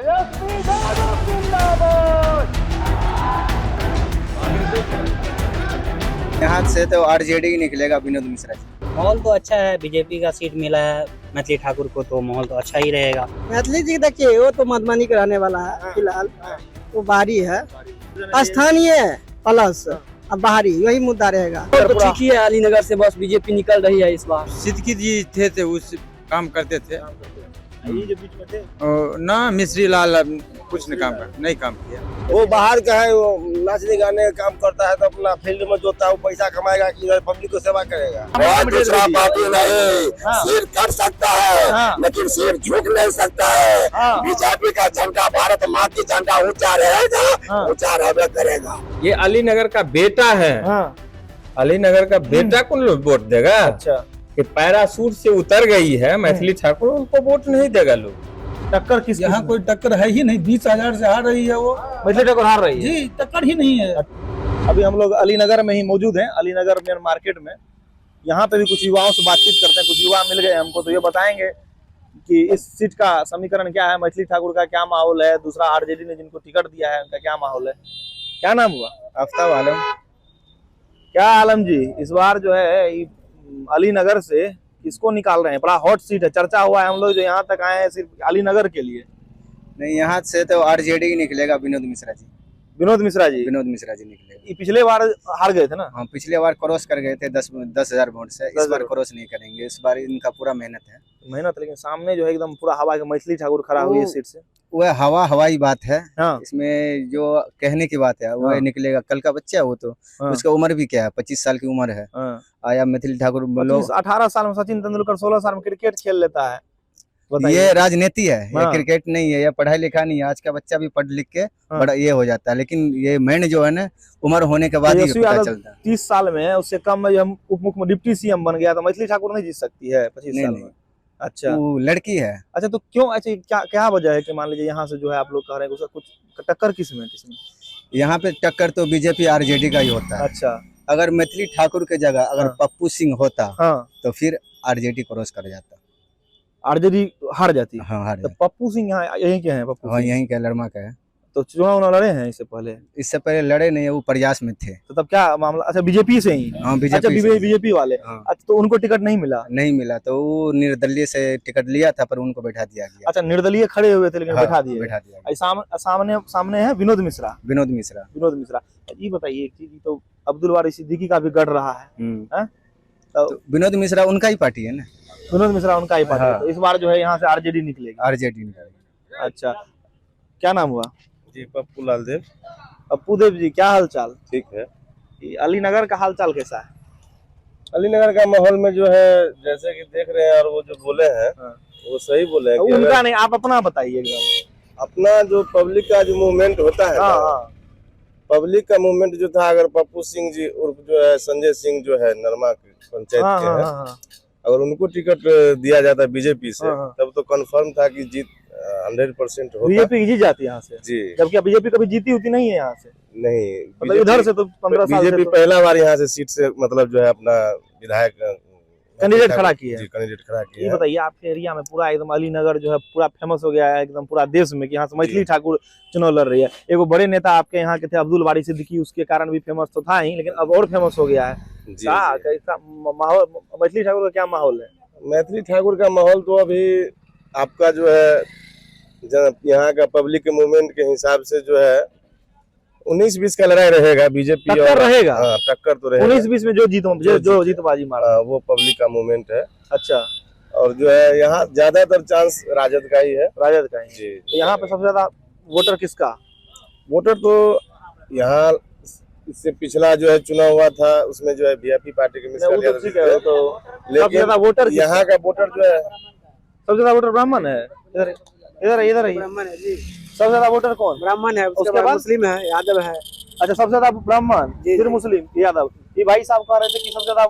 यहाँ से तो आरजेडी ही निकलेगा, विनोद मिश्रा जी। माहौल तो अच्छा है, बीजेपी का सीट मिला है मैथिली ठाकुर को, तो माहौल तो अच्छा ही रहेगा। मैथिली जी देखिए, वो तो मधुबनी के रहने वाला है फिलहाल, वो बाहरी है, स्थानीय प्लस अब बाहरी, यही मुद्दा रहेगा। तो ठीक ही है, अलीनगर से बस बीजेपी निकल रही है इस बार। सिद्दीकी जी थे उस काम करते थे, ये जो बीच में थे ना मिश्री लाल कुछ नहीं काम किया। वो बाहर का है, वो नाचने गाने का काम करता है तो अपना फील्ड में जोता है, वो पैसा कमाएगा कि इधर पब्लिक को सेवा करेगा। दूसरा पार्टी नहीं सिर कर सकता है, लेकिन सिर झुक नहीं सकता है। बीजेपी का झंडा, भारत माँ की झंडा ऊंचा रहेगा, ऊंचा रहबे करेगा। ये अलीनगर का बेटा है, अलीनगर का बेटा को लोग वोट देगा। अच्छा, कि पैरासूट से उतर गई है मैथिली ठाकुर, उनको वोट नहीं देगा लोग। टक्कर किस यहाँ कोई टक्कर है ही नहीं, 20,000 से हार रही है वो, मैथिली ठाकुर हार रही है जी, टक्कर ही नहीं है। अभी हम लोग अलीनगर में ही मौजूद हैं, अलीनगर मेन मार्केट में। यहाँ पे भी कुछ युवाओं से बातचीत करते हैं, कुछ युवा मिल गए हमको, तो ये बताएंगे कि इस सीट का समीकरण क्या है, मैथिली ठाकुर का क्या माहौल है, दूसरा आरजेडी ने जिनको टिकट दिया है उनका क्या माहौल है। क्या नाम हुआ? आफ्ताब आलम। क्या आलम जी, इस बार जो है अलीनगर से किसको निकाल रहे हैं? बड़ा हॉट सीट है, चर्चा हुआ है, हम लोग जो यहाँ तक आए हैं सिर्फ अलीनगर के लिए। नहीं, यहाँ से तो आरजेडी ही निकलेगा, विनोद मिश्रा जी। विनोद मिश्रा जी निकलेगा। ये पिछले बार हार गए थे ना? हाँ, पिछले बार क्रॉस कर गए थे 10,000 वोट से। इस बार क्रॉस नहीं करेंगे, इस बार इनका पूरा मेहनत है। लेकिन सामने जो है एकदम पूरा हवा के मैथिली ठाकुर खड़ा हुई है सीट से। वह हवाई बात है। हाँ। इसमें जो कहने की बात है वो निकलेगा। कल का बच्चा है वो तो, उसका उम्र भी क्या है, 25 साल की उम्र है। आया मैथिली ठाकुर, 18 साल में सचिन तेंदुलकर, 16 साल में क्रिकेट खेल लेता है। ये राजनीति है, ये क्रिकेट नहीं है, ये पढ़ाई लिखा नहीं है। आज का बच्चा भी पढ़ लिख के बड़ा ये हो जाता है, लेकिन ये मेन जो है ना, उम्र होने के बाद ही पता चलता है। 30 साल में, उससे कम में हम उप मुख्यमंत्री डिप्टी सीएम बन गया, तो मैथिली ठाकुर नहीं जीत सकती है 25 साल में। अच्छा, वो लड़की है। अच्छा, तो क्यों? अच्छा, क्या वजह है कि मान लीजिए यहाँ से जो है आप लोग कह रहे हैं उसका कुछ टक्कर किसमें? यहाँ पे टक्कर तो बीजेपी आरजेडी का ही होता है। अच्छा, अगर मैथिली ठाकुर के जगह अगर पप्पू सिंह होता तो फिर आरजेडी क्रॉस कर जाता, आरजेडी हार जाती। हाँ, हार तो पप्पू सिंह यहाँ यहीं के हैं? पप्पू यहीं का लड़मा का है। तो चुनाव लड़े हैं इससे पहले? इससे पहले लड़े नहीं है, वो प्रयास में थे। तो तब क्या मामला? अच्छा, बीजेपी से ही? हाँ, बीजेपी वाले। अच्छा, तो उनको टिकट नहीं मिला? तो वो निर्दलीय से टिकट लिया था, पर उनको बैठा दिया गया। अच्छा, निर्दलीय खड़े हुए थे लेकिन बैठा दिया। सामने है विनोद मिश्रा। ये बताइए एक चीज, तो अब्दुल वारी सिद्दीकी का भी गढ़ रहा है। तो विनोद मिश्रा उनका ही पार्टी है ना। विनोद मिश्रा उनका ही पार्टी है। तो इस बार जो है यहाँ से आरजेडी निकलेगी। अच्छा, क्या नाम हुआ? जी, पप्पू लाल देव। पप्पू देव जी, क्या हाल चाल? ठीक है। अलीनगर का हाल चाल कैसा है? अलीनगर का माहौल में जो है, जैसे कि देख रहे हैं, और वो जो बोले हैं वो सही बोले हैं। उनका नहीं, आप अपना बताइए एकदम। अपना जो पब्लिक का जो मूवमेंट होता है, पब्लिक का मूवमेंट जो था, अगर पप्पू सिंह जी उर्फ जो है संजय सिंह जो है नरमा पंचायत के हैं, अगर उनको टिकट दिया जाता बीजेपी से, तब तो कंफर्म था कि जीत 100% होता। बीजेपी जीत जाती है यहाँ से जी, जबकि बीजेपी कभी जीती होती नहीं है यहाँ से। नहीं, मतलब इधर से तो 15 साल बीजेपी पहला बार यहाँ से सीट से मतलब जो है अपना विधायक कैंडिडेट खड़ा किया है। कैंडिडेट खड़ा किया। ये बताइए, आपके एरिया में पूरा एकदम अलीनगर जो है पूरा फेमस हो गया है एकदम पूरा देश में कि यहाँ से मैथिली ठाकुर चुनाव लड़ रही है। एगो बड़े नेता आपके यहाँ के थे अब्दुल वारी सिद्दीकी, उसके कारण भी फेमस तो था ही, लेकिन अब और फेमस हो गया है। कैसा माहौल मैथिली ठाकुर का, क्या माहौल है? मैथिली ठाकुर का माहौल तो अभी आपका जो है यहाँ का पब्लिक के मूवमेंट के हिसाब से जो है 19-20 का लड़ाई रहेगा। बीजेपी टक्कर रहेगा। टक्कर तो रहेगा। 19-20 में जो जीतबाजी मारा वो पब्लिक का मूवमेंट है। अच्छा, और जो है यहाँ ज्यादातर चांस राजद का ही है। जी। तो यहाँ पे सबसे ज्यादा वोटर किसका? वोटर तो यहाँ इससे पिछला जो है चुनाव हुआ था, उसमें जो है बीजेपी पार्टी के मिश्रा, तो लेकिन वोटर यहाँ का वोटर जो है सबसे ज्यादा वोटर ब्राह्मण है। इधर ही ब्राह्मण है जी। सबसे ज्यादा वोटर कौन? ब्राह्मण है, उसके बाद मुस्लिम है, यादव है। अच्छा, सबसे ज्यादा ब्राह्मण, फिर मुस्लिम, यादव। ये भाई साहब कह रहे थे कि सबसे ज्यादा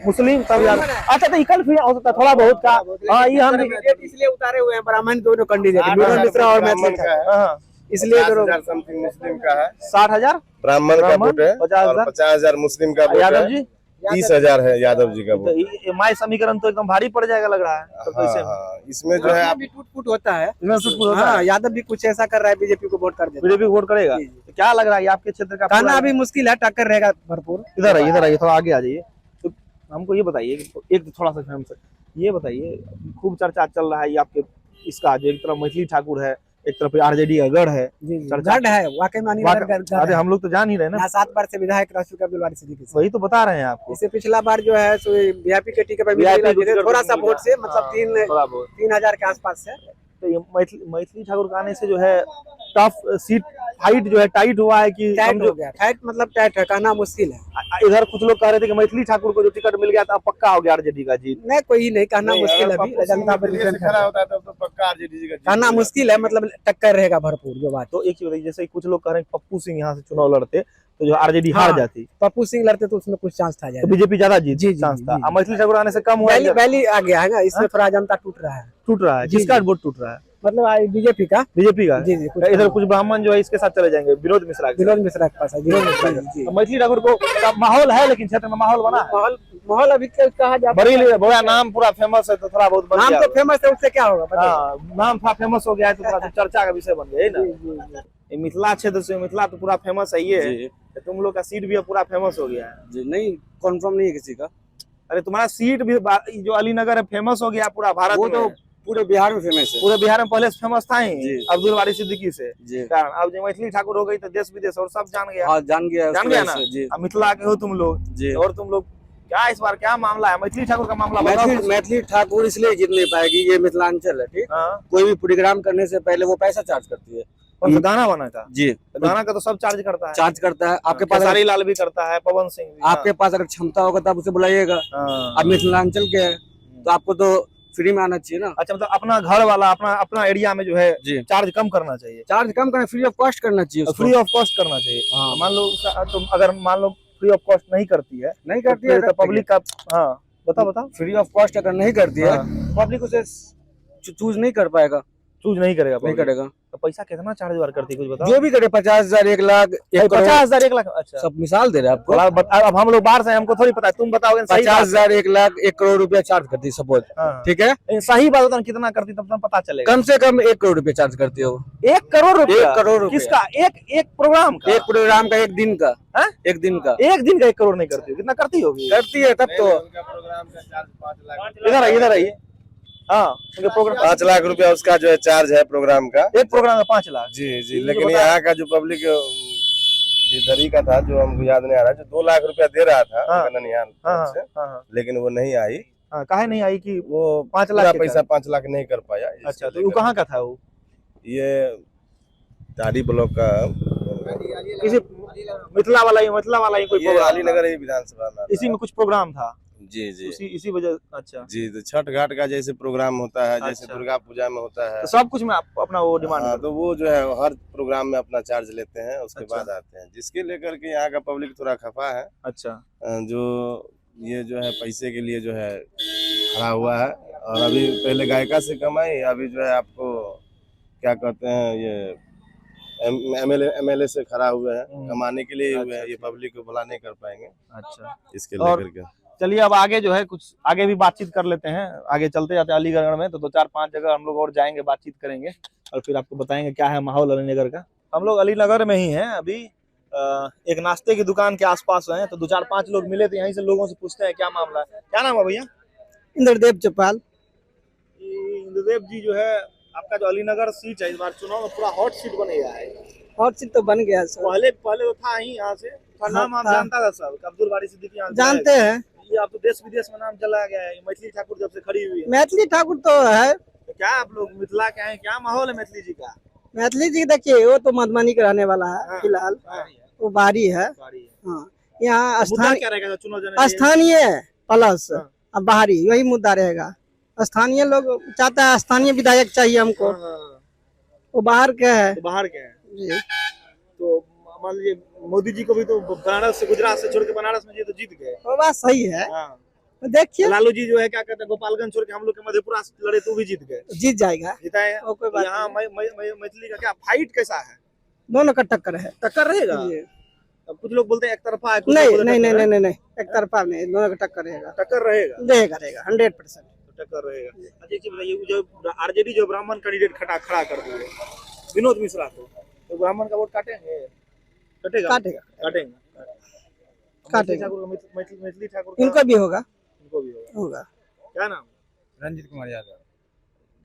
मुस्लिम सब यादव। अच्छा, तो कल फिर हो सकता थोड़ा बहुत का। हाँ, ये हम इसलिए उतारे हुए हैं ब्राह्मण दोनों कैंडिडेट, विनोद मिश्रा और मैथिली ठाकुर, इसलिए 50,000 समथिंग मुस्लिम का है। 60,000 ब्राह्मण का वोट है और 50,000 मुस्लिम का वोट यादव है। जी 30,000 है यादव जी का तो वोट। ये माय समीकरण तो एकदम भारी पड़ जाएगा लग रहा है। तो कैसे हाँ, इसमें जो है आप भी टूट फूट होता है। इसमें कुछ होता हाँ, है? यादव भी कुछ ऐसा कर रहा है, बीजेपी को वोट कर देता है। बीजेपी वोट करेगा? जी, जी। तो क्या लग रहा है ये आपके क्षेत्र का कहना पूरा- अभी मुश्किल है, टक्कर रहेगा भरपूर। इधर आइए थोड़ा आगे आ जाइए। तो हमको ये बताइए कि एक थोड़ा सा फेमस ये बताइए, खूब चर्चा चल रहा है ये आपके इसका, जो एक तरफ मैथिली ठाकुर है, एक तरफ आरजेडी का गढ़ है। चर्चा गढ़ है, वाकई मानी अरे हम लोग तो जान ही रहे ना, 7 बार से विधायक रह चुका अब्दुल वारिस सिद्दीकी से। वही तो बता रहे हैं आपको। इससे पिछला बार जो है सो वीआईपी के टिकट पर थोड़ा सा वोट से, मतलब 3,000 के आसपास से। तो ये मैथिली ठाकुर का आने से जो है टफ सीट फाइट जो है टाइट हुआ है कि टाइट हो गया। टाइट मतलब टाइट है, कहना मुश्किल है। इधर कुछ लोग कह रहे थे कि मैथिली ठाकुर को जो टिकट मिल गया था पक्का हो गया आरजेडी का जीत। नहीं, कोई नहीं, कहना मुश्किल है। अभी जनता पर डिपेंड खड़ा होता है तब तो पक्का आरजेडी जी का जीत कहना होगा। मुश्किल है, मतलब टक्कर रहेगा भरपूर जो बात। तो एक चीज बताइए, जैसे कुछ लोग कह रहे हैं कि पप्पू सिंह यहाँ से चुनाव लड़ते तो जो आरजेडी हार हाँ। जाती, पप्पू सिंह लड़ते तो उसमें कुछ चांस था, तो बीजेपी ज्यादा जीत जी, चांस था। जी। अब मैथिली ठाकुर आने से कम हुआ है, वैली आ गया है ना, इसमें थोड़ा जनता टूट रहा है। टूट रहा है। जी, किसका जी। वोट टूट रहा है? मतलब बीजेपी का। बीजेपी का। जी, जी, इधर कुछ ब्राह्मण जो है इसके साथ चले जाएंगे, विनोद मिश्रा के साथ। विनोद मिश्रा के पास है। विनोद मिश्रा जी। तो मैथिली ठाकुर को का माहौल है, लेकिन क्षेत्र में माहौल बना है। माहौल अभी कहा जाता बरेली बड़ा नाम पूरा फेमस है, तो थोड़ा बहुत बन नाम गया। तो फेमस है, उससे क्या होगा बताइए। हाँ, नाम थोड़ा फेमस हो गया है तो थोड़ा सा चर्चा का विषय बन गया है ना। ये मिथिला क्षेत्र से, मिथिला तो पूरा फेमस है ये, तो तुम लोग का सीट भी पूरा फेमस हो गया है। जी नहीं, कंफर्म नहीं है किसी का। अरे तुम्हारा सीट भी जो अलीनगर है फेमस हो गया पूरा भारत वो में। तो पूरे बिहार में फेमस है। पूरे बिहार में पहले से फेमस था ही जी। अब्दुल वारिस सिद्दीकी से। जी कारण अब जो मैथिली ठाकुर हो गई तो देश विदेश और सब जान गया। हाँ, जान गया ना। जी अब मिथिला के हो तुम लोग जी। और तुम लोग क्या इस बार क्या मामला है मैथिली ठाकुर का मामला बताओ कुछ। मैथिली ठाकुर इसलिए जीत नहीं पाएगी, ये मिथिलांचल है, ठीक। हाँ। कोई भी प्रोग्राम करने से पहले वो पैसा चार्ज करती है। और तो गाना बना था जी, गाना का तो सब चार्ज करता है। चार्ज करता है। आपके पास खेसारी लाल भी करता है, पवन सिंह भी। आपके पास अगर क्षमता होगा तो आप उसे बुलाइएगा। हाँ। आप मिथिलांचल के हैं तो आपको तो फ्री में आना चाहिए ना। अच्छा, मतलब अपना घर वाला अपना एरिया में जो है जी, चार्ज कम करना चाहिए। चार्ज कम करना, फ्री ऑफ कॉस्ट करना चाहिए उसको। फ्री ऑफ कॉस्ट करना चाहिए। हाँ। मान लो तुम अगर मान लो फ्री ऑफ कॉस्ट नहीं करती है, नहीं करती है तो पब्लिक का। हाँ बताओ। फ्री ऑफ कॉस्ट अगर नहीं करती है, हाँ। पब्लिक उसे चूज नहीं कर पाएगा, चूज नहीं करेगा नहीं public। करेगा। तो पैसा कितना चार्ज वार करती है कुछ बताओ। जो भी करे, 50,000, 1 लाख, 1 करोड़, 50,000 1 लाख। अच्छा, सब मिसाल दे रहे हैं आपको। अब हम लोग बाहर से हैं, हमको थोड़ी पता है, तुम बताओगे सही बात है। 50,000, 1 लाख, 1 करोड़ रुपया चार्ज करती है सपोज, हाँ। ठीक है। लेकिन सही बात बताओ कितना करती तब तो पता चलेगा। कम से कम 1 करोड़ रुपया चार्ज करती हो। 1 करोड़ रुपया? 1 करोड़ रुपया। किसका? एक प्रोग्राम का? एक प्रोग्राम का, 1 दिन का। हाँ? 1 दिन का। 1 दिन का 1 करोड़ नहीं करती हो? कितना करती होगी? करती है तब तो। उनका प्रोग्राम का चार्ज 5 लाख। इधर आइए। हाँ, उनके प्रोग्राम 5 लाख रुपया उसका जो है चार्ज है प्रोग्राम का। एक प्रोग्राम का 5 लाख। जी जी, ये लेकिन तो बता- यहाँ का जो पब्लिक इधर ही का था, जो हमको याद नहीं आ रहा, जो 2 लाख रुपया दे रहा था हाँ। ननिहाल हाँ से, हाँ लेकिन वो नहीं आई। हाँ। काहे नहीं आई कि वो 5 पूरा लाख के पैसा था? 5 लाख नहीं कर पाया। इसको अच्छा, तो वो लेकर कहाँ का था वो? ये टारी ब्लॉक का किसी मिथिला वाला ही कोई ये प्रोग्राम अलीनगर ही विधानसभा में आता इसी में कुछ प्रोग्राम था। है। जी जी इसी वजह। अच्छा, जी, तो छठ घाट का जैसे प्रोग्राम होता है, जैसे अच्छा। दुर्गा पूजा में होता है, तो सब कुछ में आप अपना वो डिमांड हाँ, तो वो जो है हर प्रोग्राम में अपना चार्ज लेते हैं, उसके अच्छा। बाद आते हैं, जिसके लेकर के यहाँ का पब्लिक थोड़ा खफा है। अच्छा, जो ये जो है पैसे के लिए जो है खड़ा हुआ है, और अभी पहले गायिका से कमाई, अभी जो है आपको क्या कहते हैं, ये एमएलए से खड़ा हुए हैं, कमाने के लिए हुए हैं। ये पब्लिक को भला नहीं कर पाएंगे, अच्छा। इसके और लेकर के। चलिए अब आगे जो है कुछ आगे भी बातचीत कर लेते हैं। आगे चलते जाते हैं अलीगढ़ में, तो 2-4-5 जगह हम लोग और जाएंगे, बातचीत करेंगे और फिर आपको बताएंगे क्या है माहौल अलीनगर का। हम लोग अलीनगर में ही हैं अभी, एक नाश्ते की दुकान के आसपास हैं, तो 2-4-5 लोग मिले, तो यहीं से लोगों से पूछते हैं क्या मामला है। क्या नाम है भैया? इंद्रदेव चौपाल। इंद्रदेव जी, जो है आपका जो अलीनगर सीट है, इस बार चुनाव में पूरा हॉट सीट बन गया है। हॉट सीट तो बन गया सर। पहले तो था ही यहाँ से, नाम आप था। जानता था सब, अब्दुल वारिस सिद्दीकी यहाँ से जानते जाएगा। हैं। ये आप तो देश विदेश में नाम चला गया है, मैथिली ठाकुर जब से खड़ी हुई है। मैथिली ठाकुर तो है। तो क्या आप लोग मिथिला के हैं, क्या माहौल है मैथिली जी का? मैथिली जी देखिए, वो तो मधुबनी का रहने वाला है हाँ। फिलहाल। हाँ। वो बारी है। हाँ, यहाँ मुद्दा क्या रहेगा चुनाव जनरल? स्थानीय प्लस हाँ। अब बाहरी, वही मुद्दा रहेगा। स्थानीय लोग चाहता है, स्थानीय विधायक चाहिए हमको। वो बाहर के है। तो बाहर के हैं, जी। तो मान लीजिए मोदी जी को भी तो बनारस से, गुजरात से छोड़ के बनारस में जी तो जीत गए। वो बात सही है। हाँ। तो देखिए, लालू जी जो है क्या कहते हैं, गोपालगंज छोड़ के हम लोग के मधेपुरा से लड़े तो भी जीत गए। जीत जाएगा। जीता है। वो कोई बात यहाँ मैथिली का क्या फाइट कैसा है? दोनों का टक्कर है। टक्कर रहेगा। जी। अब कुछ लोग बोलते हैं एक तरफा है, कुछ नहीं लोग बोलते हैं नहीं नहीं टक्कर है। नहीं नहीं नहीं, एक तरफा नहीं, दोनों का टक्कर रहेगा, टक्कर रहेगा, देगा रहेगा 100%। टक्कर रहेगा। अच्छा एक चीज बताइए, वो जो आरजेडी जो ब्राह्मण कैंडिडेट खड़ा कर दिए विनोद मिश्रा को, तो ब्राह्मण का वोट काटेंगे? कटेगा? काटेगा काटेंगे। काटेगा। मैथिली ठाकुर का इनको भी होगा, इनको भी होगा। क्या नाम? रंजीत कुमार यादव।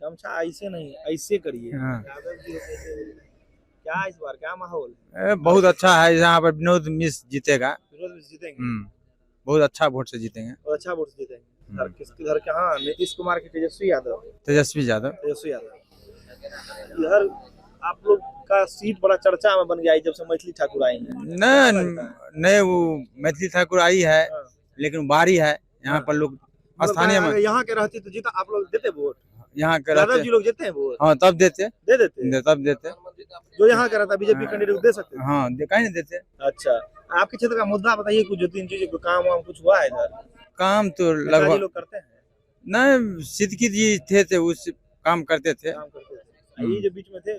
गमछा ऐसे नहीं, ऐसे करिए। हाँ। यादव जी क्या इस बार क्या माहौल? बहुत अच्छा है, यहाँ पर विनोद मिश्र जीतेगा। विरोध में जीतेंगे, बहुत अच्छा वोट से जीतेंगे। और अच्छा वोट से जीतेंगे। घर किसके घर के? हाँ, नीतीश कुमार के तेजस्वी यादव। तेजस्वी यादव। तेजस्वी यादव। इधर आप लोग का सीट बड़ा चर्चा में बन गया है जब से मैथिली ठाकुर आई है। नहीं वो मैथिली ठाकुर आई है, लेकिन बारी है यहाँ पर लोग स्थानीय में यहाँ के रहती तो जीता, आप लोग देते वोट? यहाँ के यादव रहते जी लोग देते हैं वोट? हाँ तब देते दे देते? तब देते। जो यहाँ का रहता बीजेपी कैंडिडेट दे सकते हैं? हाँ कहीं नहीं देते। अच्छा, आपके क्षेत्र का मुद्दा बताइए, कुछ 2-3 चीजें, कोई काम वाम कुछ हुआ है इधर? काम तो नेताजी लगभग लोग करते हैं, नहीं, सिद्दीकी जी थे उस काम करते थे। काम करते थे। ये जो बीच में थे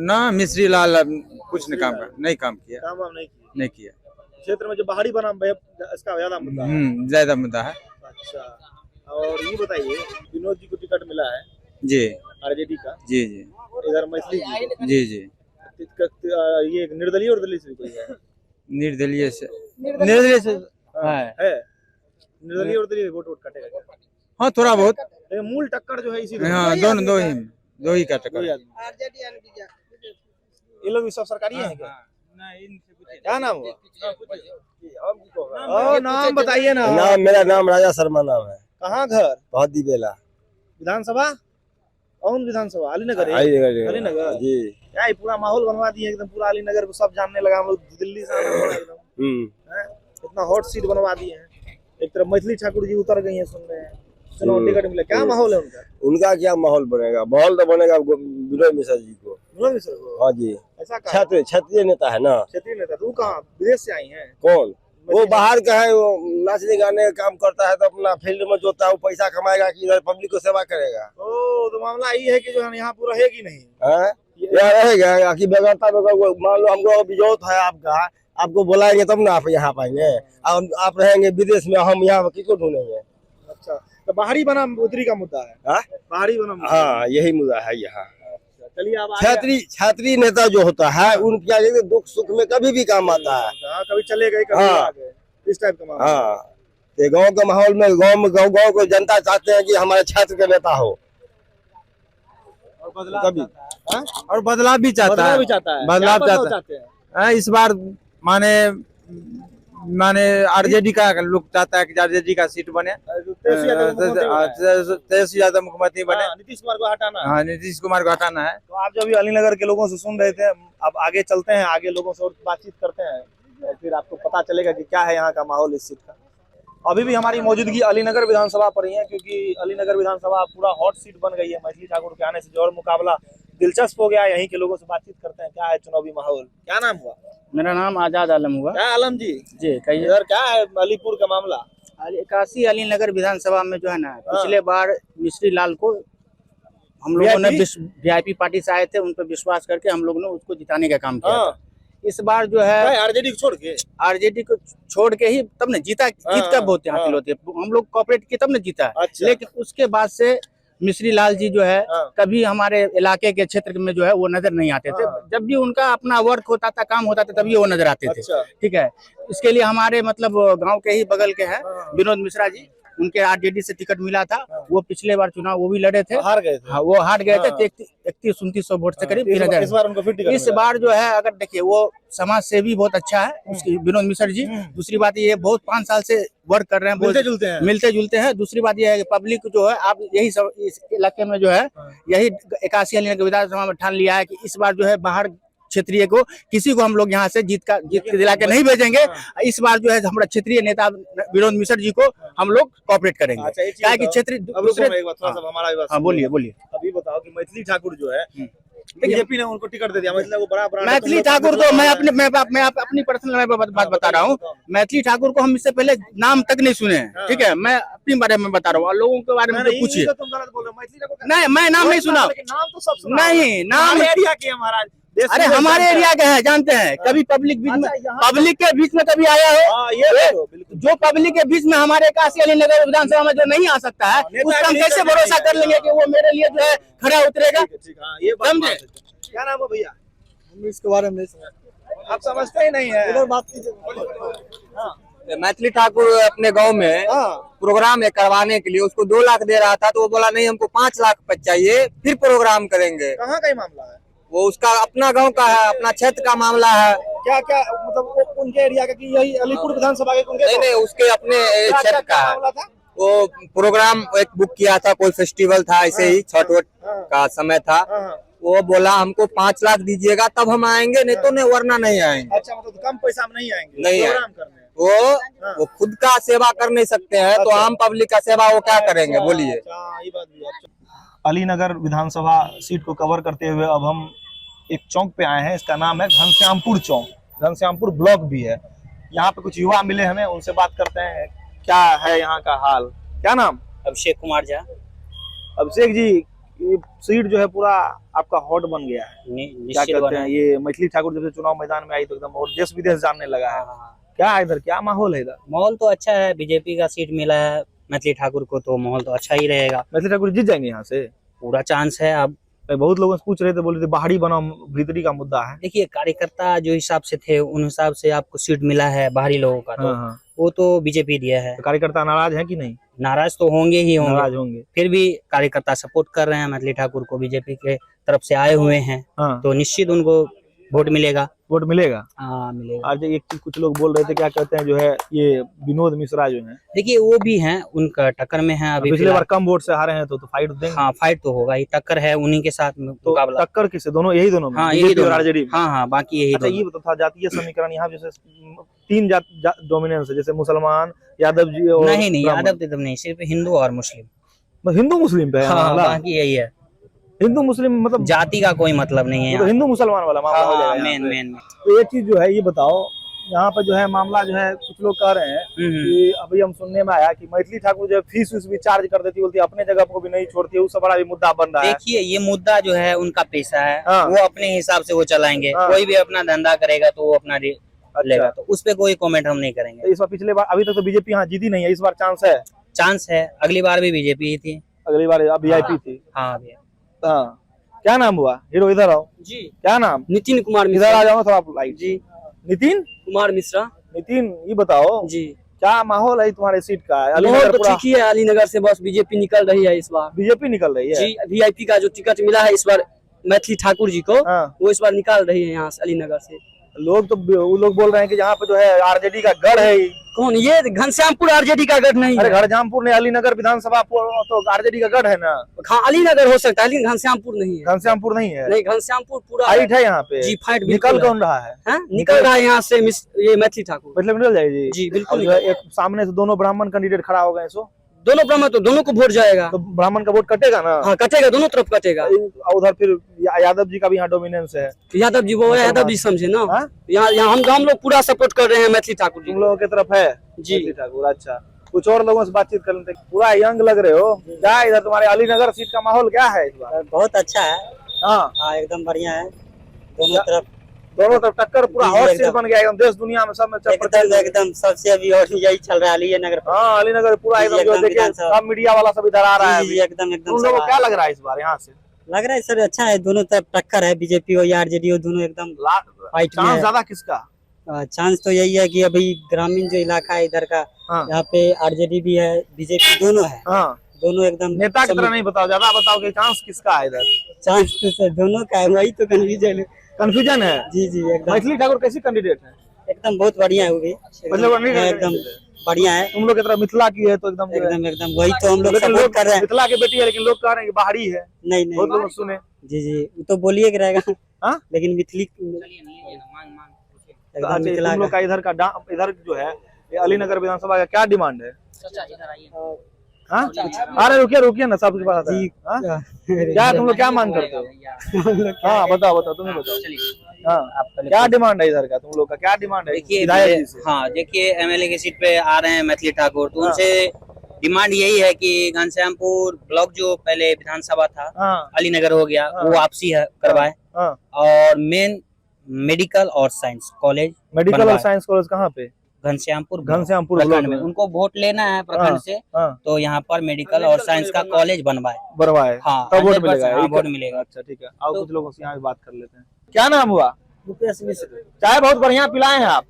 ना मिश्री लाल कुछ नहीं काम किया। काम वाम नहीं किया। क्षेत्र में जो बाहरी बना इसका ज्यादा मुद्दा है। ज्यादा मुद्दा है। अच्छा, और ये बताइए, विनोद जी को टिकट मिला है जी आरजेडी का, जी इधर मैथिली जी जी ये निर्दलीय और दलीय से कोई है? निर्दलीय से है निर्दलीय और दलीय वोट काटेगा क्या? हाँ थोड़ा बहुत। लेकिन मूल टक्कर जो है इसी हाँ दोनों दो ही का टक्कर। ये लोग भी सब सरकारी है क्या? क्या नाम हुआ? और नाम बताइए ना। नाम मेरा नाम राजा शर्मा नाम है। कहाँ घर? बहुत दी बेला विधानसभा? कौन विधानसभा? अलीनगर है? अलीनगर जी। क्या ये पूरा माहौल बनवा दिए एकदम, पूरा अलीनगर को सब जानने लगा। हम लोग दिल्ली से आना पड़ा एकदम, इतना हॉट सीट बनवा दिए हैं। एक तरफ मैथिली ठाकुर जी उतर गई है, सुन रहे हैं, चुनाव टिकट मिला। क्या माहौल है उनका? उनका क्या माहौल बनेगा? माहौल तो बनेगा विनोद मिश्रा जी को। विनोद मिश्रा को? हाँ जी, ऐसा कहा? क्षत्रिय नेता है ना। क्षेत्रीय नेता। तू कहाँ विदेश से आई है? कौन? वो बाहर का है, वो नाचने गाने का काम करता है, तो अपना फील्ड में जोता है, वो पैसा कमाएगा कि इधर पब्लिक को सेवा करेगा। ओ, तो मामला ये है कि जो है यहाँ पूरा रहेगी नहीं है, यहाँ रहेगा कि बेगरता मान लो हमको बिजौत है आपका, आपको बुलाएंगे तब ना आप यहाँ पाएंगे। आप रहेंगे विदेश में, हम यहाँ किसको ढूंढेंगे? अच्छा, तो बाहरी बनाम उतरी का मुद्दा है? बाहरी बनाम, हाँ यही मुद्दा है यहाँ। चलिए आप छात्री नेता जो होता है उनका दुख सुख में कभी भी काम आता है। कभी चले गए, कभी आ गए, इस टाइप का मामला। हाँ, तो गांव के माहौल में गांव को जनता चाहते हैं कि हमारे छात्र के नेता हो, और बदलाव कभी और बदलाव भी चाहता है। बदलाव चाहते हैं। इस बार माने आरजेडी का लोग चाहता है कि आरजेडी का सीट बने, तेजस्वी यादव मुख्यमंत्री बने। नीतीश कुमार को हटाना है। हाँ नीतीश कुमार को हटाना है। तो आप जो अभी अलीनगर के लोगों से सुन रहे थे, अब आगे चलते हैं, आगे लोगों से और बातचीत करते हैं, और फिर आपको पता चलेगा कि क्या है यहाँ का माहौल इस सीट का। अभी भी हमारी मौजूदगी अलीनगर विधानसभा पर ही है, क्योंकि अलीनगर विधानसभा पूरा हॉट सीट बन गई है मैथिली ठाकुर के आने से, जो और मुकाबला दिलचस्प हो गया। यहीं के लोगों से बातचीत करते हैं, क्या है चुनावी माहौल। क्या नाम हुआ? मेरा नाम आजाद आलम हुआ। क्या आलम जी? जी कहिए। इधर क्या है अलीपुर का मामला? 81 अलीनगर विधानसभा में जो है ना, पिछले बार मिश्री लाल को हम लोगों ने वीआईपी पार्टी से आए थे, उन पर विश्वास करके हम लोग ने उसको जिताने का काम किया था। इस बार जो है आरजेडी को छोड़ के ही तब ने जीता। जीत कब होते हासिल होते, हम लोग कॉपरेट किए तब ने जीता। लेकिन उसके बाद से मिश्री लाल जी जो है कभी हमारे इलाके के क्षेत्र में जो है वो नजर नहीं आते थे। जब भी उनका अपना वर्क होता था, काम होता था, तभी वो नजर आते थे। ठीक है, इसके लिए हमारे मतलब गांव के ही बगल के हैं विनोद मिश्रा जी, उनके आरजेडी से टिकट मिला था। वो पिछले बार चुनाव वो भी लड़े थे, हार गए थे। हाँ वो हार गए थे 31-29 वोट से करीब। इस बार जो है अगर देखिए, वो समाज सेवी बहुत अच्छा है उसकी विनोद मिश्रा जी। दूसरी बात ये बहुत 5 साल से वर्क कर रहे हैं, मिलते जुलते हैं। दूसरी बात यह है कि पब्लिक जो है, आप यही सब इस इलाके में जो है, यही 81 अलीनगर विधानसभा में ठान लिया है कि इस बार जो है बाहर क्षेत्रीय को किसी को हम लोग यहाँ से जीत के दिला के नहीं भेजेंगे। इस बार जो है हमारा क्षेत्रीय नेता विनोद मिश्रा जी को हम लोग कॉपरेट करेंगे। क्या कि क्षेत्रीय बोलिए। अभी बताओ कि मैथिली ठाकुर जो है, बीजेपी ने उनको टिकट दे दिया, मैथिली ठाकुर को मैं अपनी पर्सनल बात बता रहा हूँ। मैथिली ठाकुर को हम इससे पहले नाम तक नहीं सुने हैं। ठीक है, मैं अपनी बारे में बता रहा हूँ, लोगों के बारे में तो पूछिए। नहीं, मैं नाम नहीं सुना। नहीं, नाम अरे हमारे एरिया के हैं, जानते हैं, कभी पब्लिक बीच में, पब्लिक के बीच में कभी आया हो? जो पब्लिक के बीच में हमारे काशी अली नगर विधानसभा में जो नहीं आ सकता है, उसका हम कैसे भरोसा कर लेंगे कि वो मेरे लिए जो है खड़ा उतरेगा? समझे? क्या नाम है भैया? इसके बारे में आप समझते ही नहीं है। इधर बात कीजिए। मैथिली ठाकुर अपने गांव में प्रोग्राम करवाने के लिए उसको 2 लाख दे रहा था, तो वो बोला नहीं हमको 5 लाख चाहिए, फिर प्रोग्राम करेंगे। कहाँ का ही मामला है? वो उसका अपना गांव का है, अपना क्षेत्र का मामला है। क्या क्या मतलब उनके एरिया का कि यही अलीपुर विधानसभा के उनके? नहीं, उसके अपने क्षेत्र का है। मामला था? वो प्रोग्राम एक बुक किया था, कोई फेस्टिवल था, ऐसे ही छठ वठ का समय था। वो बोला हमको 5 लाख दीजिएगा तब हम आएंगे, नहीं तो नहीं, वरना नहीं आएंगे। अच्छा, मतलब कम पैसा में नहीं आएंगे? नहीं प्रोग्राम करने। वो खुद का सेवा कर नहीं सकते हैं, तो आम पब्लिक का सेवा वो क्या करेंगे बोलिए? ये बात भी है। अलीनगर विधानसभा सीट को कवर करते हुए अब हम एक चौक पे आए हैं, इसका नाम है घनश्यामपुर चौक। घनश्यामपुर ब्लॉक भी है। यहाँ पे कुछ युवा मिले हमें, उनसे बात करते हैं क्या है यहाँ का हाल। क्या नाम? अभिषेक कुमार झा। अभिषेक जी, ये सीट जो है पूरा आपका हॉट बन गया है, क्या कहते हैं, ये मैथिली ठाकुर जब से चुनाव मैदान में आई तो एकदम और देश विदेश जानने लगा है। क्या है इधर, क्या माहौल है इधर? माहौल तो अच्छा है, बीजेपी का सीट मिला है मैथिली ठाकुर को, तो माहौल तो अच्छा ही रहेगा। मैथिली ठाकुर जीत जाएंगे यहाँ से? पूरा चांस है। अब बहुत लोग पूछ रहे थे, बोल रहे थे बाहरी बनाम भीतरी का मुद्दा है। देखिए, कार्यकर्ता जो हिसाब से थे उन हिसाब से आपको सीट मिला है बाहरी लोगों का, तो वो तो बीजेपी दिया है। तो कार्यकर्ता नाराज है कि नहीं? नाराज तो होंगे ही होंगे, नाराज होंगे। फिर भी कार्यकर्ता सपोर्ट कर रहे हैं मैथिली ठाकुर को, बीजेपी के तरफ से आए हुए हैं, तो निश्चित उनको वोट मिलेगा। वोट मिलेगा? हाँ मिलेगा। आज एक चीज कुछ लोग बोल रहे थे, क्या कहते हैं, जो है ये विनोद मिश्रा जो है, देखिए वो भी हैं, उनका टक्कर में है अभी। पिछले बार कम वोट से हारे हैं, तो फाइट देंगे। हाँ, फाइट तो होगा ही, टक्कर है उन्हीं के साथ में तो मुकाबला। टक्कर किसे? दोनों यही दोनों में? हाँ यही दोनों। आरजेडी में? हाँ, बाकी यही। अच्छा, ये बता, जातीय समीकरण यहाँ जैसे 3 डोमिनेंस है, जैसे मुसलमान, यादव जी और नहीं, यादव तो नहीं, सिर्फ हिंदू और मुस्लिम। हिंदू मुस्लिम पे है? बाकी यही है। हिंदू मुस्लिम मतलब जाति का कोई मतलब नहीं है, तो हिंदू मुसलमान वाला मामला हो जाएगा। मेन। तो ये चीज जो है, ये बताओ, यहाँ पर जो है मामला जो है, कुछ लोग कह रहे हैं कि अभी हम सुनने में आया कि मैथिली ठाकुर जो फीस भी चार्ज कर देती, बोलती अपने जगह को भी नहीं छोड़ती, उससे बड़ा भी मुद्दा बन रहा है। देखिए, ये मुद्दा जो है उनका पैसा है, वो अपने हिसाब से वो चलाएंगे। कोई भी अपना धंधा करेगा तो वो अपना लेगा, तो उस पे कोई कमेंट हम नहीं करेंगे। इस बार पिछले बार अभी तक तो बीजेपी यहाँ जीती नहीं है, इस बार चांस है। अगली बार भी बीजेपी ही थी, अगली बार वीआईपी थी। हाँ। क्या नाम हुआ हीरो? इधर आओ जी। क्या नाम? नितिन कुमार इधर आ जाओ थोड़ा आप लाइट। जी। नितिन कुमार मिश्रा। नितिन, ये बताओ जी, क्या माहौल है तुम्हारे सीट का? माहौल तो ठीक ही है, अलीनगर से बस बीजेपी निकल रही है इस बार। बीजेपी निकल रही है जी। वीआईपी का जो टिकट मिला है इस बार मैथिली ठाकुर जी को, वो इस बार निकाल रही है यहाँ से अलीनगर से। लोग तो वो लोग बोल रहे हैं कि यहाँ पे जो है आरजेडी का गढ़ है। कौन? ये घनश्यामपुर आरजेडी का गढ़ नहीं है। अरे घनश्यामपुर ने अलीनगर विधानसभा तो आरजेडी का गढ़ है ना। हाँ, अलीनगर हो सकता है, लेकिन घनश्यामपुर नहीं है। घनश्यामपुर नहीं है? नहीं, घनश्यामपुर पूरा फाइट है यहाँ पे। जी, फाइट निकल कौन रहा है? निकल रहा है यहाँ से ये मैथिली ठाकुर। मतलब निकल जाएगी? जी बिल्कुल। एक सामने से दोनों ब्राह्मण कैंडिडेट खड़ा हो गए, सो दोनों ब्राह्मण, तो दोनों को वोट जाएगा। तो ब्राह्मण का वोट कटेगा ना? हाँ, कटेगा, दोनों तरफ कटेगा। उधर फिर यादव जी का भी यहाँ डोमिनेंस है। यादव जी वो यादव जी समझे ना। यहाँ हम लोग पूरा सपोर्ट कर रहे हैं मैथिली ठाकुर जी। तुम लोगों की तरफ है जी ठाकुर? अच्छा, कुछ और लोगों से बातचीत कर लेते। पूरा यंग लग रहे हो। क्या इधर तुम्हारे अलीनगर सीट का माहौल क्या है इस बार? बहुत अच्छा है। हाँ, एकदम बढ़िया है। दोनों तरफ टक्कर, पूरा हॉट सीट बन गया एकदम, देश दुनिया में सब में एकदम सबसे अभी और यही चल रहा है अलीनगर। हाँ, अलीनगर पूरा एकदम देखिए, सब मीडिया वाला सब इधर आ रहा है। एकदम तुम लोगों को क्या लग रहा है इस बार यहाँ से? लग रहा है सर अच्छा है, दोनों तरफ टक्कर है, बीजेपी हो या आरजेडी हो, दोनों एकदम फाइट में है। चांस ज्यादा किसका? चांस तो यही है कि अभी ग्रामीण जो इलाका है इधर का, यहाँ पे आरजेडी भी है, बीजेपी दोनों है। दोनों एकदम नेता की तरह नहीं बताओ, ज्यादा बताओ कि चांस किसका है इधर? चांस तो सर दोनों का है, वही तो कंफ्यूजन है। जी एकदम। मैथिली ठाकुर कैसी कैंडिडेट है? एकदम बहुत बढ़िया है, वो भी मतलब एकदम बढ़िया है। तुम लोग की तरह मिथिला की है तो एकदम वही तो हम लोग सपोर्ट कर रहे हैं। मिथिला की बेटी है, लेकिन लोग कह रहे हैं कि बाहरी है। नहीं बहुत लोग सुने। जी वो तो बोलिए कि रहेगा, लेकिन मिथिली तुम लोग का इधर जो है अलीनगर विधानसभा का क्या डिमांड है? अरे रुकिए ना, सबके पास क्या तुम लोग क्या मांग करते हो? हाँ बताओ, तुम्हें बताओ। क्या डिमांड है इधर का? तुम लोग का क्या डिमांड है? देखिए एमएलए की सीट पे आ रहे हैं मैथिली ठाकुर, तो उनसे डिमांड यही है कि घनश्यामपुर ब्लॉक जो पहले विधानसभा था अलीनगर हो गया, वो वापसी करवाए। हाँ। और मेन मेडिकल और साइंस कॉलेज। मेडिकल और साइंस कॉलेज कहाँ पे? घनश्यामपुर घनश्यामपुर प्रखंड ब्लॉक में। उनको वोट लेना है प्रखंड से, तो यहाँ पर मेडिकल और साइंस का कॉलेज बनवाए। हाँ, तब वोट मिलेगा। हाँ, वोट मिलेगा। अच्छा ठीक है, आओ कुछ लोगों से यहाँ भी बात कर लेते हैं। क्या नाम हुआ? चाय बहुत बढ़िया पिलाए हैं आप।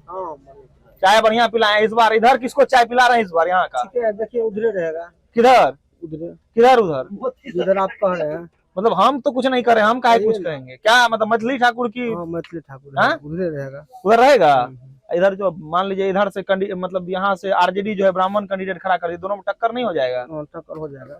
चाय बढ़िया पिलाए हैं। इस बार इधर किसको चाय पिला रहे हैं इस बार यहाँ का? देखिए उधर रहेगा। किधर किधर? उधर आप कह रहे हैं। मतलब हम तो कुछ नहीं कर रहे हैं, हम काहे कुछ करेंगे? क्या मतलब मैथिली ठाकुर की? मैथिली ठाकुर उधर रहेगा। उधर रहेगा। इधर जो मान लीजिए इधर से मतलब यहाँ से आरजेडी जो है ब्राह्मण कैंडिडेट खड़ा कर दिया, दोनों में टक्कर नहीं हो जाएगा? टक्कर हो जाएगा।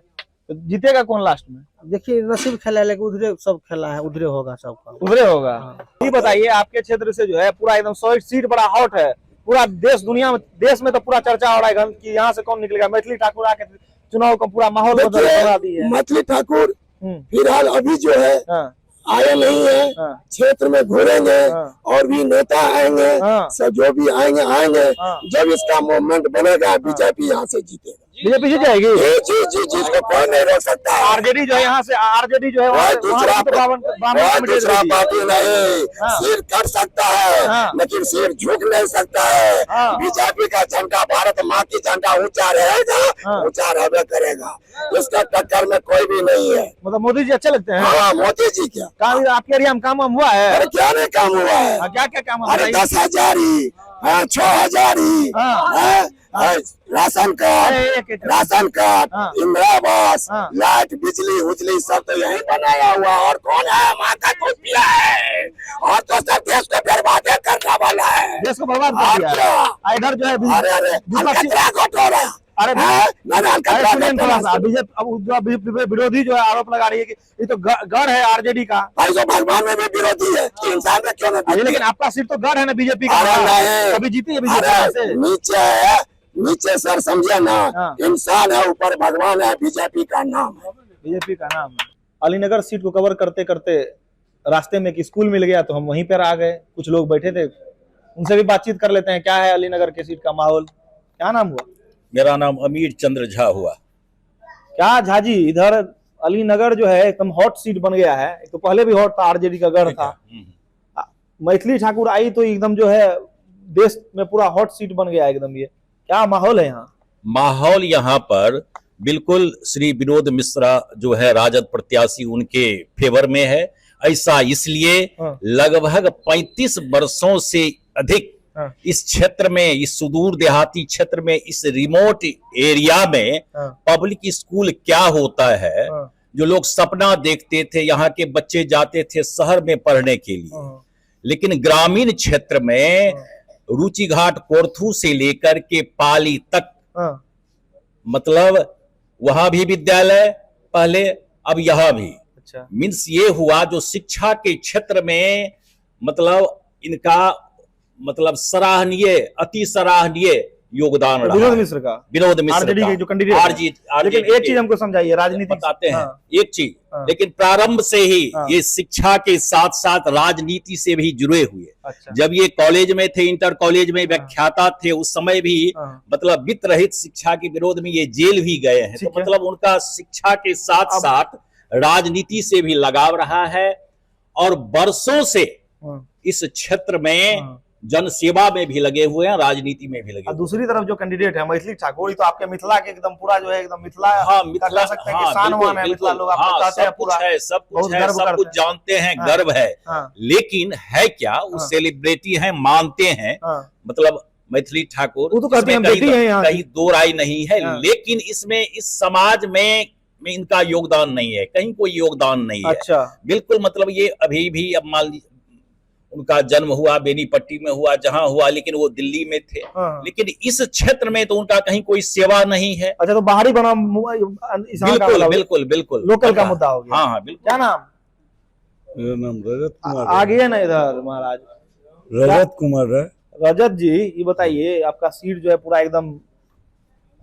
तो जीतेगा कौन लास्ट में? देखिए नसीब खेला है, लेकिन उधरे सब खेला है, उधरे होगा सबका। उधरे होगा। ये बताइए आपके क्षेत्र से जो है पूरा एकदम 100 सीट बड़ा हॉट है, पूरा देश दुनिया में, देश में तो पूरा चर्चा हो रहा है कि यहाँ से कौन निकलेगा। मैथिली ठाकुर आके चुनाव का पूरा माहौल बदला दी है। मैथिली ठाकुर फिलहाल अभी जो है आए नहीं है, क्षेत्र में घूरेंगे और भी नेता आएंगे, सब जो भी आएंगे। जब इसका मूवमेंट बनेगा बीजेपी यहाँ से जीतेगा। बीजेपी जीत जाएगी। जी जिसको कोई नहीं रोक सकता। आरजेडी जो है यहाँ से, आरजेडी जो है दूसरा पार्टी नहीं, सिर कट सकता है लेकिन सिर झुक नहीं सकता है। बीजेपी का झंडा, भारत माँ की झंडा ऊंचा रहेगा, ऊंचा रहबे करेगा। इसका टक्कर में कोई भी नहीं है। मतलब मोदी जी अच्छे लगते हैं? हाँ, मोदी जी क्या आपके एरिया में काम हुआ है? अरे क्या नहीं काम हुआ है? क्या क्या काम हुआ? अरे 10,000 ही, 6,000 ही, राशन कार्ड, इंदिरा आवास, लाइट, बिजली उजली सब तो यही बनाया हुआ। और कौन है वहाँ का कुछ पिया है? और तो सब देश को बर्बाद करने वाला है। देश को बर्बाद कर दिया। इधर जो है बीजेपी विरोधी जो है आरोप लगा रही है कि ये तो गढ़ है आरजेडी का। भाई जो भगवान में भी विरोधी है, इंसान में क्यों नहीं? लेकिन आपका सीट तो गढ़ है ना बीजेपी का। कभी जीती है बीजेपी? नीचे है, नीचे सर समझे ना, इंसान है, ऊपर भगवान है। बीजेपी का नाम है, बीजेपी का नाम है। अलीनगर सीट को कवर करते करते रास्ते में एक स्कूल मिल गया, तो हम वहीं पर आ गए। कुछ लोग बैठे थे, उनसे भी बातचीत कर लेते हैं। क्या है अलीनगर के सीट का माहौल? क्या नाम हुआ? मेरा नाम अमीर चंद्र झा हुआ। क्या झा जी, इधर अलीनगर जो है एकदम हॉट सीट बन गया है। तो पहले भी हॉट था, आरजेडी का गढ़ था। मैथिली ठाकुर आई तो एकदम जो है देश में पूरा हॉट सीट बन गया एकदम। ये क्या माहौल है यहाँ? माहौल यहाँ पर बिल्कुल श्री विनोद मिश्रा जो है राजद प्रत्याशी, उनके फेवर में है। ऐसा इसलिए लगभग 35 वर्षों से अधिक इस क्षेत्र में, इस सुदूर देहाती क्षेत्र में, इस रिमोट एरिया में पब्लिक स्कूल क्या होता है, जो लोग सपना देखते थे। यहाँ के बच्चे जाते थे शहर में पढ़ने के लिए, लेकिन ग्रामीण क्षेत्र में रुचि घाट कोरथू से लेकर के पाली तक, मतलब वहां भी विद्यालय पहले, अब यहाँ भी। अच्छा। मीन्स ये हुआ जो शिक्षा के क्षेत्र में मतलब इनका मतलब सराहनीय, अति सराहनीय योगदान रहा। विनोद मिश्र का, विनोद मिश्र आरजेडी के जो कैंडिडेट। लेकिन एक चीज हमको समझाइए, राजनीति बताते हैं एक चीज, लेकिन प्रारंभ से ही ये शिक्षा के साथ साथ राजनीति से भी जुड़े हुए। अच्छा। जब ये कॉलेज में थे, इंटर कॉलेज में व्याख्याता थे, उस समय भी मतलब वित्त रहित शिक्षा के विरोध में ये जेल भी गए हैं। तो मतलब उनका शिक्षा के साथ साथ राजनीति से भी लगाव रहा है, और वर्षों से इस क्षेत्र में जन सेवा में भी लगे हुए हैं, राजनीति में भी लगे। दूसरी तरफ जो कैंडिडेट है मैथिली ठाकुर, तो आपके मिथिला के एकदम पूरा जो है एकदम मिथिला, मिथिला सकते हैं कि शानवान है मिथिला लोग, आपको कहते हैं पूरा है, सब कुछ है, सब कुछ जानते हैं, गर्व है। लेकिन है क्या, वो सेलिब्रिटी है, मानते हैं। मतलब मैथिली ठाकुर तो कहीं दो राय नहीं है, लेकिन इसमें इस समाज में इनका योगदान नहीं है, कहीं कोई योगदान नहीं है। अच्छा। बिल्कुल, मतलब ये अभी भी, अब मान लीजिए उनका जन्म हुआ बेनीपट्टी में हुआ, जहां हुआ, लेकिन वो दिल्ली में थे। लेकिन इस क्षेत्र में तो उनका कहीं कोई सेवा नहीं है। अच्छा, तो बाहरी बना बिल्कुल बिल्कुल बिल्कुल लोकल का मुद्दा हो गया। हाँ बिल्कुल। क्या नाम? मेरा नाम रजत कुमार। आगे ना इधर महाराज, रजत कुमार है। रजत जी, ये बताइए आपका सीट जो है पूरा एकदम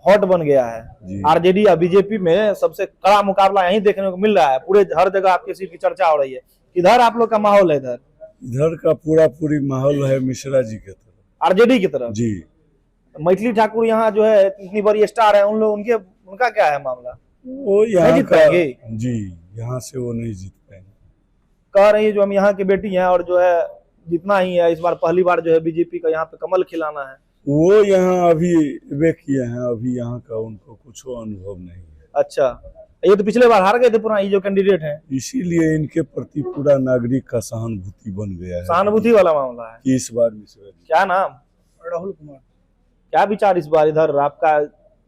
हॉट बन गया है। आरजेडी या बीजेपी में सबसे कड़ा मुकाबला यही देखने को मिल रहा है। पूरे हर जगह आपके सीट की चर्चा हो रही है। इधर आप लोग का माहौल है? इधर का पूरी माहौल है मिश्रा जी की तरफ, आरजेडी की तरफ। जी। मैथिली ठाकुर यहाँ जो है इतनी बड़ी स्टार है, उन लोग उनका क्या है मामला? वो यहाँ का जी, यहाँ से वो नहीं जीत पाएंगे। कह रही है जो हम यहाँ की बेटी हैं और जो है जितना ही है इस बार पहली बार जो है बीजेपी का यहाँ पे कमल खिलाना है। वो यहाँ अभी वे किए हैं, अभी यहाँ का उनको कुछ अनुभव नहीं है। अच्छा, ये तो पिछले बार हार गए थे पुराना ये जो कैंडिडेट हैं, इसीलिए इनके प्रति पूरा नागरिक का सहानुभूति बन गया है। सहानुभूति वाला मामला है कि इस बार मिश्रा जी। क्या नाम? राहुल कुमार। क्या विचार इस बार इधर आपका,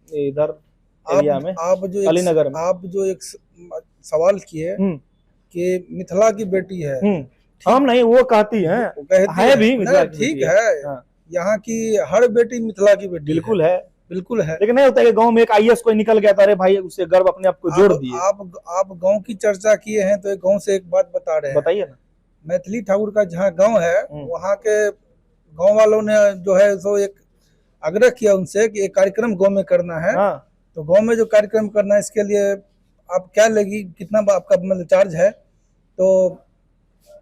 इधर एरिया में, अलीनगर में? आप जो एक सवाल किए कि मिथिला की बेटी है, हम नहीं, वो कहती है भी मिथिला की ठीक है, यहाँ की हर बेटी मिथिला की बेटी बिल्कुल है, बिल्कुल है। लेकिन नहीं होता है कि गांव में एक आईएएस कोई निकल गया था, अरे भाई उससे गर्व अपने आप को जोड़ दिए। आप गांव की चर्चा किए हैं तो एक गांव से एक बात बता रहे हैं, बताइए ना। मैथिली ठाकुर का जहाँ गांव है वहाँ के गांव वालों ने जो है सो एक आग्रह किया उनसे कि एक कार्यक्रम गांव में करना है। तो गांव में जो कार्यक्रम करना है इसके लिए आप क्या लेगी, कितना आपका मतलब चार्ज है? तो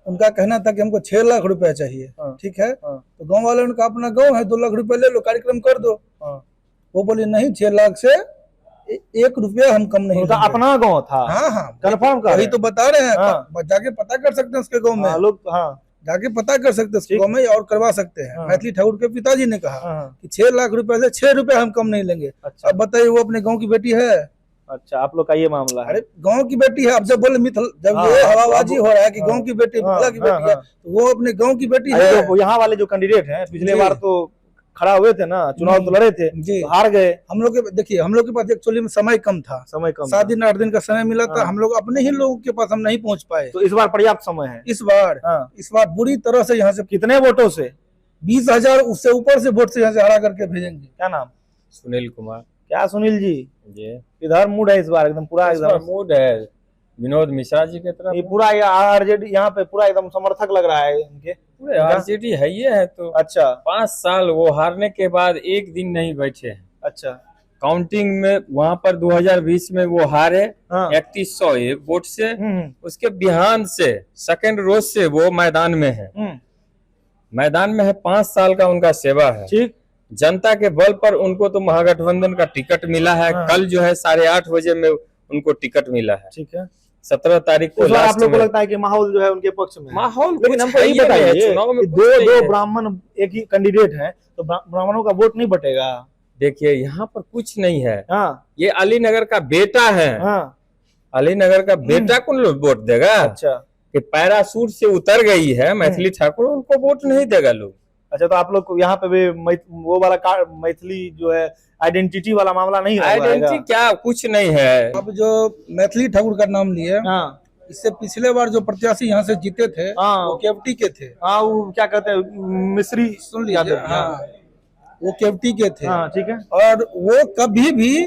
उनका कहना था कि हमको 6 लाख रुपया चाहिए। ठीक है, तो गांव वालों ने कहा अपना गांव है, 2 लाख रुपया ले लो, कार्यक्रम कर दो। वो बोले नहीं, 6 लाख से 1 रुपया हम कम नहीं। उनका अपना गांव था? हाँ, कंफर्म कर, वही तो बता रहे हैं। जाके पता कर सकते हैं उसके गाँव में, लोग जाके पता कर सकते हैं उसके गाँव में और करवा सकते हैं। मैथिली ठाकुर के पिताजी ने कहा कि 6 लाख रुपए से 6 रुपए हम कम नहीं लेंगे। अब बताइए, वो अपने गाँव की बेटी है। अच्छा, आप लोग का ये मामला है? अरे गांव की बेटी है। अब जब बोले मिथिला, जब ये हवाबाजी हो रहा है कि गांव की बेटी मिथिला की बेटी है, तो वो अपने गांव की बेटी है। तो यहाँ वाले जो कैंडिडेट हैं पिछले बार तो खड़ा हुए थे ना, चुनाव तो लड़े थे जी, तो हार गए। हम लोग देखिए, हम लोग के पास एक्चुअली में समय कम था, 7 दिन 8 दिन का समय मिला था। हम लोग अपने ही लोगों के पास हम नहीं पहुंच पाए। तो इस बार पर्याप्त समय है। इस बार बुरी तरह से यहाँ से कितने वोटों से? 20,000 उससे ऊपर से वोट से यहाँ से हरा करके भेजेंगे। क्या नाम? सुनील कुमार। क्या सुनील जी, इधर मूड है इस बार एकदम पूरा, एकदम मूड है विनोद मिश्रा जी की तरफ। ये पूरा आरजेडी यहाँ पे पूरा एकदम समर्थक लग रहा है इनके। पूरे आरजेडी है ये है तो। अच्छा, 5 साल वो हारने के बाद एक दिन नहीं बैठे हैं। अच्छा, काउंटिंग में वहाँ पर 2020 में वो हारे 3101 वोट से। उसके बिहान से सेकंड रोज से वो मैदान में है, मैदान में है। 5 साल का उनका सेवा है। ठीक, जनता के बल पर उनको तो महागठबंधन का टिकट मिला है। कल जो है 8:30 बजे में उनको टिकट मिला है। ठीक है, 17 तारीख को। आप लोग को लगता है कि माहौल जो है उनके पक्ष में? माहौल, लेकिन हमको ये बताइए, दो ब्राह्मण एक ही कैंडिडेट हैं, तो ब्राह्मणों का वोट नहीं बटेगा? देखिए, यहाँ पर कुछ नहीं है। ये अलीनगर का बेटा है। अलीनगर का बेटा को लोग वोट देगा? अच्छा, कि पैरासूट से उतर गई है मैथिली ठाकुर, उनको वोट नहीं देगा लोग। अच्छा, तो आप लोग को यहाँ पे भी वो वाला मैथिली जो है आइडेंटिटी वाला मामला नहीं है? आइडेंटिटी क्या, कुछ नहीं है। अब जो मैथिली ठाकुर का नाम लिए, इससे पिछले बार जो प्रत्याशी यहाँ से जीते थे वो केवटी के थे। वो क्या कहते हैं, मिश्री, सुन लीजिए, वो केवटी के थे। ठीक है, और वो कभी भी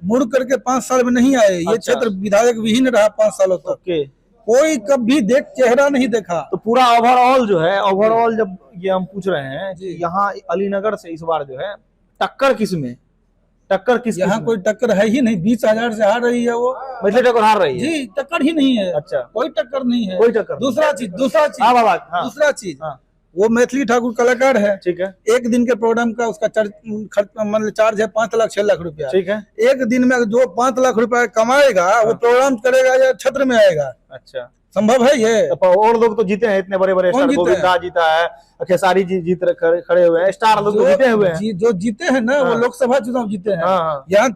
मुड़ करके 5 साल में नहीं आए। ये क्षेत्र विधायक विहीन रहा 5 सालों तक। कोई कभी चेहरा नहीं देखा। तो पूरा ओवरऑल जो है, ओवरऑल जब ये हम पूछ रहे हैं कि यहाँ अलीनगर से इस बार जो है टक्कर किस में, टक्कर किस? यहाँ कोई टक्कर है ही नहीं। 20,000 से हार रही है वो मैथिली ठाकुर, हार रही है जी, टक्कर ही नहीं है। अच्छा, कोई टक्कर नहीं है, कोई टक्कर। दूसरा चीज वो मैथिली ठाकुर कलाकार है। ठीक है, एक दिन के प्रोग्राम का उसका मतलब चार्ज है 5 लाख 6 लाख रुपया। ठीक है, एक दिन में जो 5 लाख रुपया कमाएगा वो प्रोग्राम करेगा या क्षेत्र में आएगा? अच्छा, संभव है ये? और लोग तो जीते हैं, इतने बड़े बड़े स्टार, गोविंदा जीता है, खेसारी जी जीत खड़े हुए हैं, स्टार लोग तो जीते हुए हैं। जो जीते हैं ना, वो लोकसभा चुनाव जीते हैं। यहाँ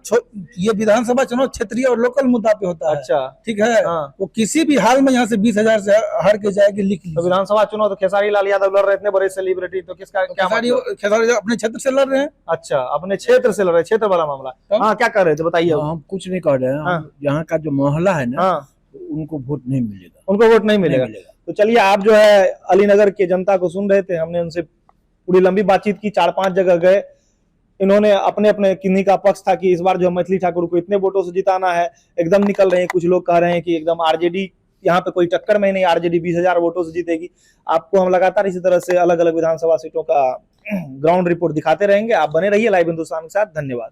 ये विधानसभा चुनाव क्षेत्रीय और लोकल मुद्दा पे होता है। अच्छा, ठीक है, वो किसी भी हाल में यहाँ से 20,000 से हार के जाएगी, लिख लीजिए। तो विधानसभा चुनाव तो खेसारी लाल यादव लड़ रहे, इतने बड़े सेलिब्रिटी, तो किसका क्या? खेसारी अपने क्षेत्र से लड़ रहे हैं। अच्छा, अपने क्षेत्र से लड़ रहे, क्षेत्र वाला मामला। हाँ, क्या कर रहे थे बताइए? हम कुछ नहीं कर रहे हैं। यहाँ का जो मोहल्ला है ना, उनको वोट नहीं मिलेगा। उनको वोट नहीं मिलेगा। तो चलिए, आप जो है अलीनगर के जनता को सुन रहे थे, हमने उनसे पूरी लंबी बातचीत की, 4-5 जगह गए। इन्होंने अपने अपने किन्हीं का पक्ष था कि इस बार जो मैथिली ठाकुर को इतने वोटों से जिताना है, एकदम निकल रहे हैं। कुछ लोग कह रहे हैं कि एकदम आरजेडी यहाँ पे कोई टक्कर में नहीं, आरजेडी 20,000 वोटों से जीतेगी। आपको हम लगातार इसी तरह से अलग अलग विधानसभा सीटों का ग्राउंड रिपोर्ट दिखाते रहेंगे। आप बने रहिए लाइव हिंदुस्तान के साथ। धन्यवाद।